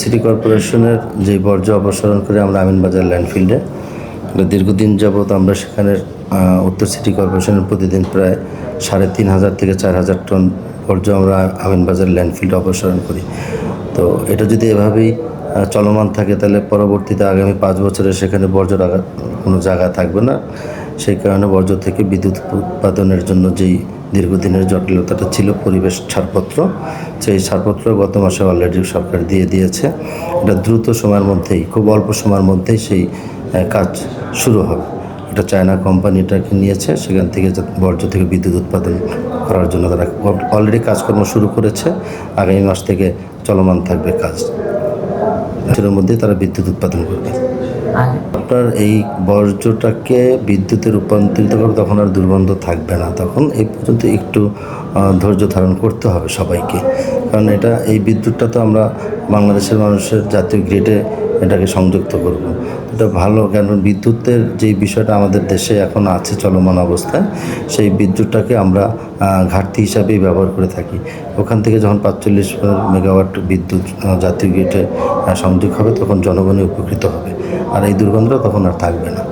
City কর্পোরেশনের যে বর্জ্য অপসারণ করে আমরা আমিনবাজার ল্যান্ডফিল্ডে দীর্ঘদিন যাবৎ আমরা সেখানে উত্তর সিটি কর্পোরেশনের প্রতিদিন প্রায় ৩,৫০০ থেকে ৪,০০০ টন বর্জ্য আমরা আমিনবাজার ল্যান্ডফিল্ডে অপসারণ করি। তো এটা যদি এভাবেই চলমান থাকে তাহলে পরবর্তীতে আগামী ৫ বছরে সেখানে বর্জ্য রাখার কোনো জায়গা থাকবে না। সেই কারণে বর্জ্য থেকে বিদ্যুৎ উৎপাদনের জন্য যেই দীর্ঘদিনের জটিলতাটা ছিল পরিবেশ ছাড়পত্র, সেই ছাড়পত্র গত মাসে অলরেডি সরকার দিয়ে দিয়েছে। এটা দ্রুত সময়ের মধ্যেই, খুব অল্প সময়ের মধ্যেই সেই কাজ শুরু হবে। এটা চায়না কোম্পানিটাকে নিয়েছে, সেখান থেকে বর্জ্য থেকে বিদ্যুৎ উৎপাদন করার জন্য তারা অলরেডি কাজকর্ম শুরু করেছে। আগামী মাস থেকে চলমান থাকবে কাজ। এর মধ্যে তারা বিদ্যুৎ উৎপাদন করবে। আপনার এই বর্জ্যটাকে বিদ্যুতে রূপান্তরিত করবে, তখন আর দুর্গন্ধ থাকবে না। তখন এই পর্যন্ত একটু ধৈর্য ধারণ করতে হবে সবাইকে, কারণ এই বিদ্যুৎটা তো আমরা বাংলাদেশের মানুষের জাতীয় গ্রিডে এটাকে সংযুক্ত করব। এটা ভালো, কারণ বিদ্যুতের যেই বিষয়টা আমাদের দেশে এখন আছে চলমান অবস্থায়, সেই বিদ্যুৎটাকে আমরা ঘাটতি হিসাবেই ব্যবহার করে থাকি। ওখান থেকে যখন ৪৫ মেগাওয়াট বিদ্যুৎ জাতীয় গ্রিডে সংযোগ হবে, তখন জনগণই উপকৃত হবে, আর এই দুর্গন্ধটা তখন আর থাকবে না।